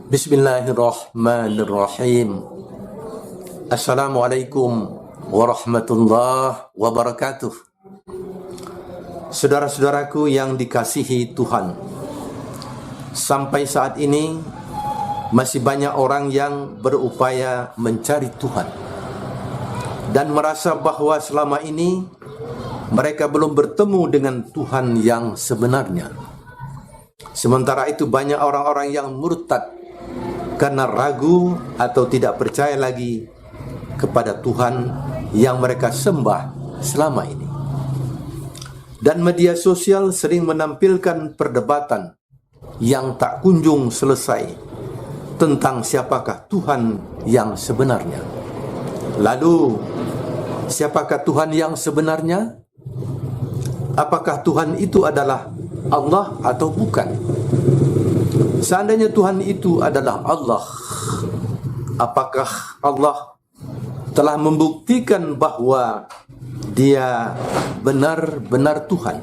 Bismillahirrahmanirrahim. Assalamualaikum warahmatullahi wabarakatuh. Saudara-saudaraku yang dikasihi Tuhan, sampai saat ini masih banyak orang yang berupaya mencari Tuhan dan merasa bahawa selama ini mereka belum bertemu dengan Tuhan yang sebenarnya. Sementara itu banyak orang-orang yang murtad karena ragu atau tidak percaya lagi kepada Tuhan yang mereka sembah selama ini. Dan media sosial sering menampilkan perdebatan yang tak kunjung selesai tentang siapakah Tuhan yang sebenarnya. Lalu, siapakah Tuhan yang sebenarnya? Apakah Tuhan itu adalah Allah atau bukan? Seandainya Tuhan itu adalah Allah, apakah Allah telah membuktikan bahawa Dia benar-benar Tuhan?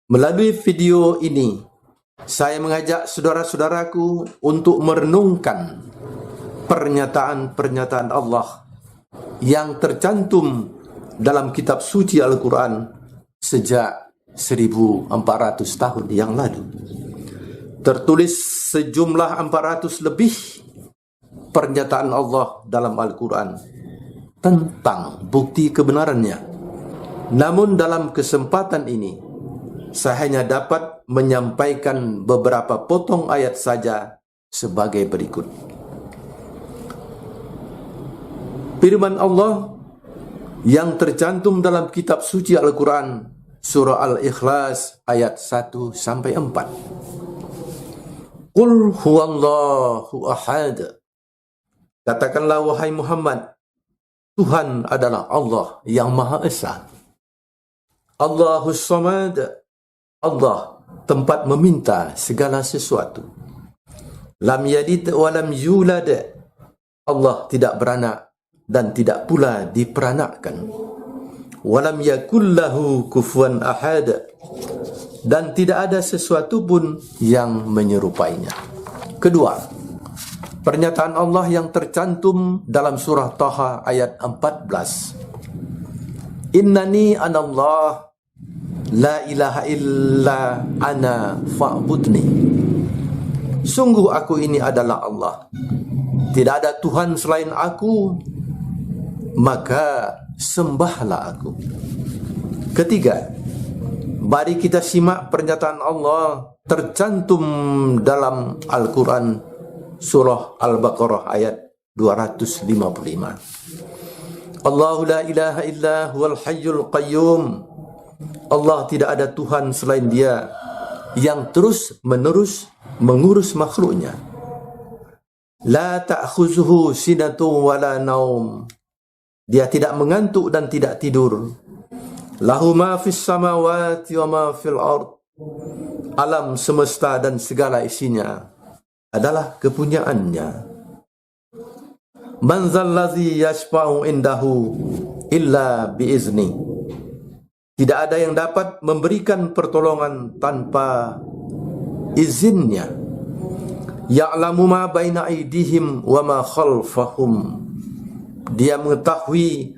Melalui video ini, saya mengajak saudara-saudaraku untuk merenungkan pernyataan-pernyataan Allah yang tercantum dalam kitab suci Al-Quran sejak 1400 tahun yang lalu. Tertulis sejumlah 400 lebih pernyataan Allah dalam Al-Quran tentang bukti kebenarannya. Namun dalam kesempatan ini, saya hanya dapat menyampaikan beberapa potong ayat saja sebagai berikut. Firman Allah yang tercantum dalam kitab suci Al-Quran, surah Al-Ikhlas ayat 1-4. Qul huwallahu ahad. Katakanlah wahai Muhammad, Tuhan adalah Allah yang Maha Esa. Allahus Samad, Allah tempat meminta segala sesuatu. Lam yalid wa lam yulad, Allah tidak beranak dan tidak pula diperanakkan. Walam yakul lahu kufuwan ahad, dan tidak ada sesuatu pun yang menyerupainya. Kedua, pernyataan Allah yang tercantum dalam surah Taha ayat 14. Innani anallah la ilaha illa ana fa'budni. Sungguh aku ini adalah Allah, tidak ada Tuhan selain aku, maka sembahlah aku. Ketiga, mari kita simak pernyataan Allah tercantum dalam Al-Quran surah Al-Baqarah ayat 255. Allahu la ilaha illa huwal hayyul qayyum. Allah tidak ada Tuhan selain Dia yang terus menerus mengurus makhluknya. La ta'khuzuhu sinatun wala naum. Dia tidak mengantuk dan tidak tidur. Lahu ma fis samawati wa ma fil ard. Alam semesta dan segala isinya adalah kepunyaannya. Man zallazi yashfa'u indahu illa biizni. Tidak ada yang dapat memberikan pertolongan tanpa izinnya. Ya'lamu ma baina aydihim wa ma khalfahum. Dia mengetahui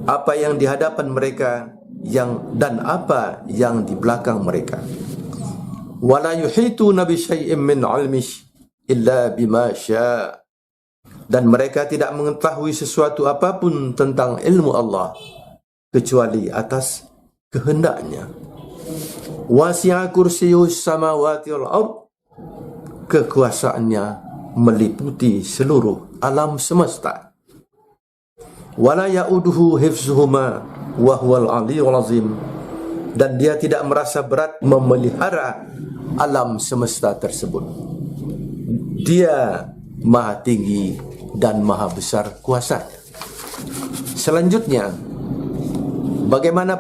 apa yang di hadapan mereka dan apa yang di belakang mereka. Wala yuhituna bi syai'in min 'ilmihi illa bima syaa. Dan mereka tidak mengetahui sesuatu apapun tentang ilmu Allah kecuali atas kehendaknya. Wasi'a kursiyyus samawati wal ard. Kekuasaannya meliputi seluruh alam semesta. Wala ya'uduhu hifzuhuma wa huwal 'aliyyul 'azim. Dan dia tidak merasa berat memelihara alam semesta tersebut. Dia Maha tinggi dan Maha besar kuasanya. Selanjutnya, bagaimana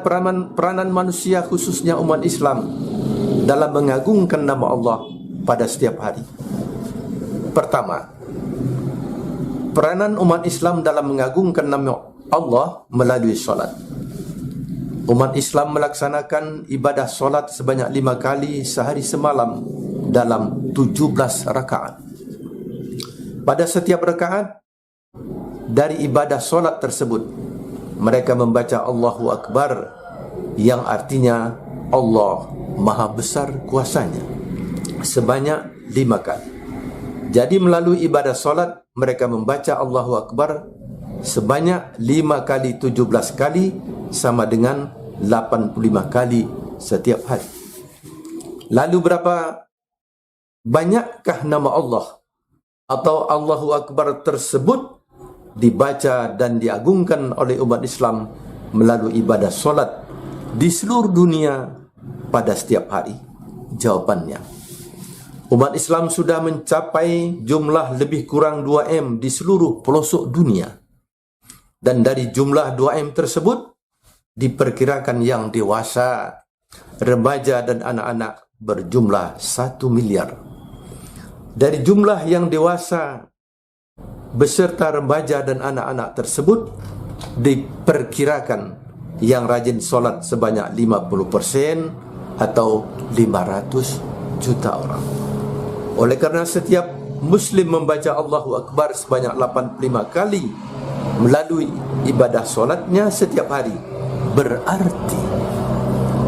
peranan manusia khususnya umat Islam dalam mengagungkan nama Allah pada setiap hari? Pertama, peranan umat Islam dalam mengagungkan nama Allah melalui solat. Umat Islam melaksanakan ibadah solat sebanyak 5 kali sehari semalam dalam 17 rakaat. Pada setiap rakaat dari ibadah solat tersebut, mereka membaca Allahu Akbar, yang artinya Allah Maha Besar kuasanya, sebanyak 5 kali. Jadi melalui ibadah solat, mereka membaca Allahu Akbar sebanyak 5 kali 17 kali, sama dengan 85 kali setiap hari. Lalu berapa banyakkah nama Allah atau Allahu Akbar tersebut dibaca dan diagungkan oleh umat Islam melalui ibadah solat di seluruh dunia pada setiap hari? Jawabannya, umat Islam sudah mencapai jumlah lebih kurang 2M di seluruh pelosok dunia. Dan dari jumlah 2M tersebut, diperkirakan yang dewasa, remaja dan anak-anak berjumlah 1 miliar. Dari jumlah yang dewasa beserta remaja dan anak-anak tersebut, diperkirakan yang rajin solat sebanyak 50% atau 500 juta orang. Oleh kerana setiap Muslim membaca Allahu Akbar sebanyak 85 kali melalui ibadah solatnya setiap hari, berarti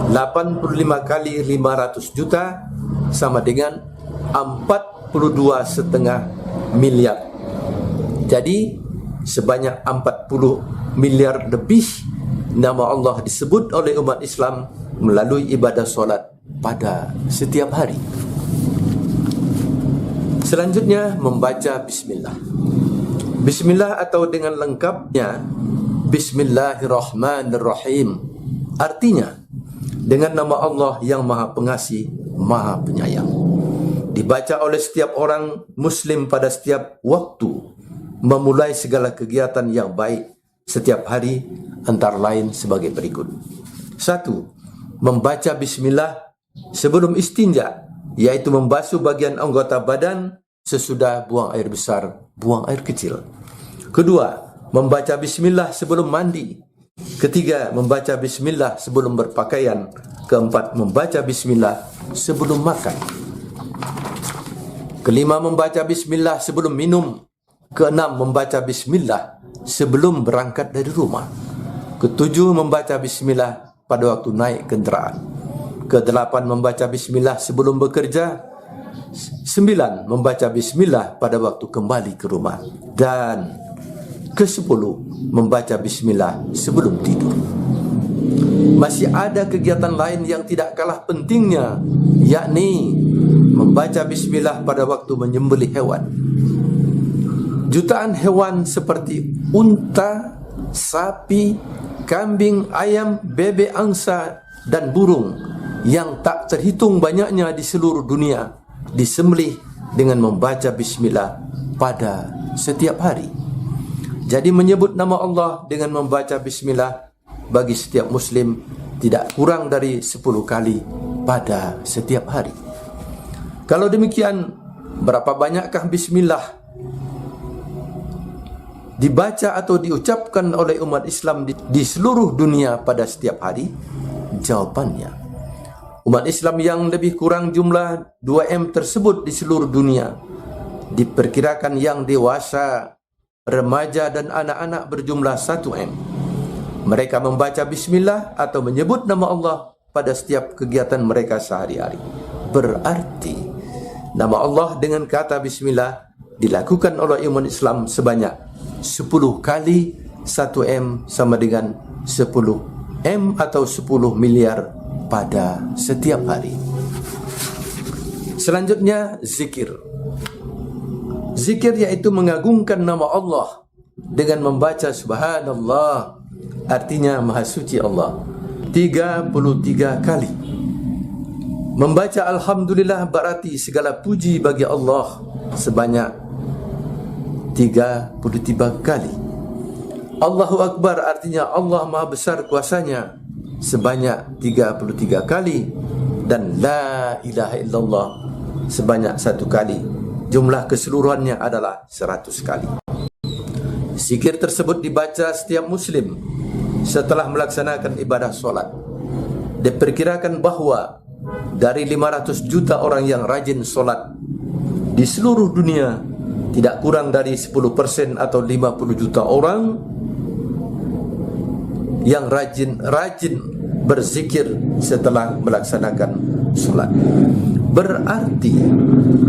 85 kali 500 juta sama dengan 42,5 miliar. Jadi sebanyak 40 miliar lebih nama Allah disebut oleh umat Islam melalui ibadah solat pada setiap hari. Selanjutnya, membaca Bismillah. Bismillah atau dengan lengkapnya Bismillahirrahmanirrahim, artinya dengan nama Allah yang Maha Pengasih, Maha Penyayang. Dibaca oleh setiap orang Muslim pada setiap waktu, memulai segala kegiatan yang baik setiap hari, antara lain sebagai berikut. 1. Membaca Bismillah sebelum istinja, yaitu membasuh bagian anggota badan sesudah buang air besar, buang air kecil. Kedua, membaca Bismillah sebelum mandi. Ketiga, membaca Bismillah sebelum berpakaian. Keempat, membaca Bismillah sebelum makan. Kelima, membaca Bismillah sebelum minum. Keenam, membaca Bismillah sebelum berangkat dari rumah. Ketujuh, membaca Bismillah pada waktu naik kenderaan. Kedelapan, membaca Bismillah sebelum bekerja. 9, membaca Bismillah pada waktu kembali ke rumah. Dan ke-10, membaca Bismillah sebelum tidur. Masih ada kegiatan lain yang tidak kalah pentingnya, yakni membaca Bismillah pada waktu menyembelih hewan. Jutaan hewan seperti unta, sapi, kambing, ayam, bebek angsa, dan burung yang tak terhitung banyaknya di seluruh dunia disembelih dengan membaca Bismillah pada setiap hari. Jadi menyebut nama Allah dengan membaca Bismillah bagi setiap Muslim tidak kurang dari 10 kali pada setiap hari. Kalau demikian, berapa banyakkah Bismillah dibaca atau diucapkan oleh umat Islam di seluruh dunia pada setiap hari? Jawabannya, umat Islam yang lebih kurang jumlah 2M tersebut di seluruh dunia, diperkirakan yang dewasa, remaja dan anak-anak berjumlah 1M. Mereka membaca Bismillah atau menyebut nama Allah pada setiap kegiatan mereka sehari-hari. Berarti nama Allah dengan kata Bismillah dilakukan oleh umat Islam sebanyak 10 kali 1M sama dengan 10M atau 10 miliar pada setiap hari. Selanjutnya, zikir. Zikir yaitu mengagungkan nama Allah dengan membaca Subhanallah, artinya Maha Suci Allah, 33 kali. Membaca Alhamdulillah berarti segala puji bagi Allah sebanyak 33 kali. Allahu Akbar artinya Allah Maha Besar kuasanya sebanyak 33 kali. Dan La ilaha illallah sebanyak 1 kali. Jumlah keseluruhannya adalah 100 kali. Zikir tersebut dibaca setiap Muslim setelah melaksanakan ibadah solat. Diperkirakan bahawa dari 500 juta orang yang rajin solat di seluruh dunia, tidak kurang dari 10% atau 50 juta orang yang rajin berzikir setelah melaksanakan solat. Berarti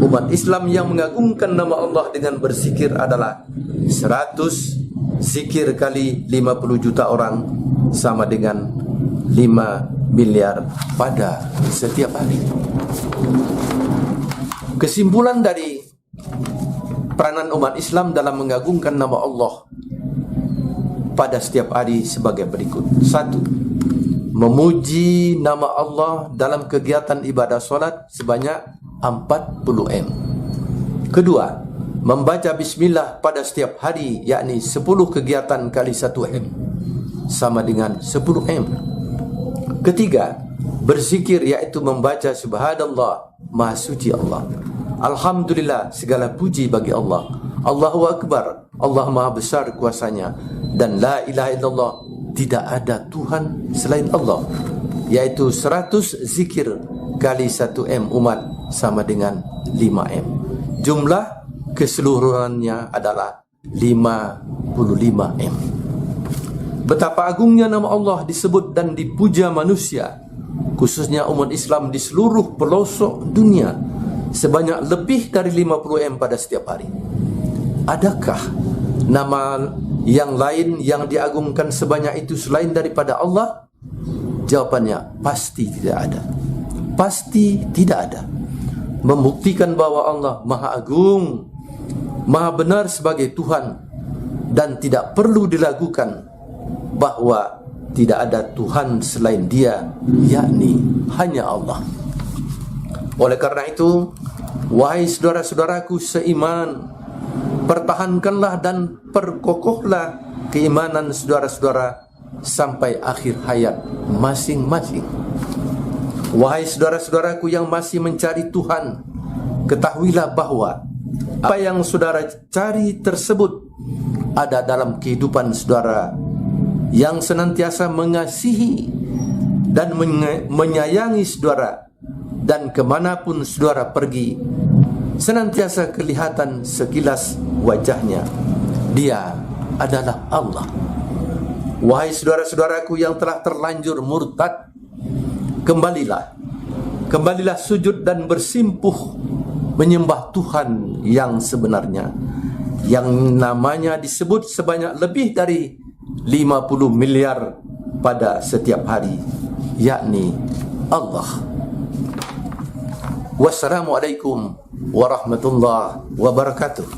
umat Islam yang mengagungkan nama Allah dengan berzikir adalah 100 zikir kali 50 juta orang, sama dengan 5 miliar pada setiap hari. Kesimpulan dari peranan umat Islam dalam mengagungkan nama Allah pada setiap hari sebagai berikut. 1. Memuji nama Allah dalam kegiatan ibadah solat sebanyak 40 M. Kedua, membaca bismillah pada setiap hari, yakni 10 kegiatan kali 1 M, sama dengan 10 M. Ketiga, berzikir, yaitu membaca subhanallah, maha suci Allah, alhamdulillah, segala puji bagi Allah, Allahu Akbar, Allah maha besar kuasanya, dan la ilaha illallah, tidak ada Tuhan selain Allah, yaitu 100 zikir kali 1 M umat, sama dengan 5 M. Jumlah keseluruhannya adalah 55 M. Betapa agungnya nama Allah disebut dan dipuja manusia, khususnya umat Islam di seluruh pelosok dunia, sebanyak lebih dari 50 M pada setiap hari. Adakah nama yang lain yang diagungkan sebanyak itu selain daripada Allah? Jawabannya pasti tidak ada. Pasti tidak ada. Membuktikan bahwa Allah Maha Agung, Maha benar sebagai Tuhan, dan tidak perlu diragukan bahwa tidak ada Tuhan selain Dia, yakni hanya Allah. Oleh karena itu, wahai saudara-saudaraku seiman, pertahankanlah dan perkokohlah keimanan saudara-saudara sampai akhir hayat masing-masing. Wahai saudara-saudaraku yang masih mencari Tuhan, ketahuilah bahwa apa yang saudara cari tersebut ada dalam kehidupan saudara, yang senantiasa mengasihi dan menyayangi saudara, dan kemanapun saudara pergi senantiasa kelihatan sekilas wajahnya. Dia adalah Allah. Wahai saudara-saudaraku yang telah terlanjur murtad, kembalilah sujud dan bersimpuh menyembah Tuhan yang sebenarnya, yang namanya disebut sebanyak lebih dari 50 miliar pada setiap hari, yakni Allah. Wassalamualaikum warahmatullahi wabarakatuh.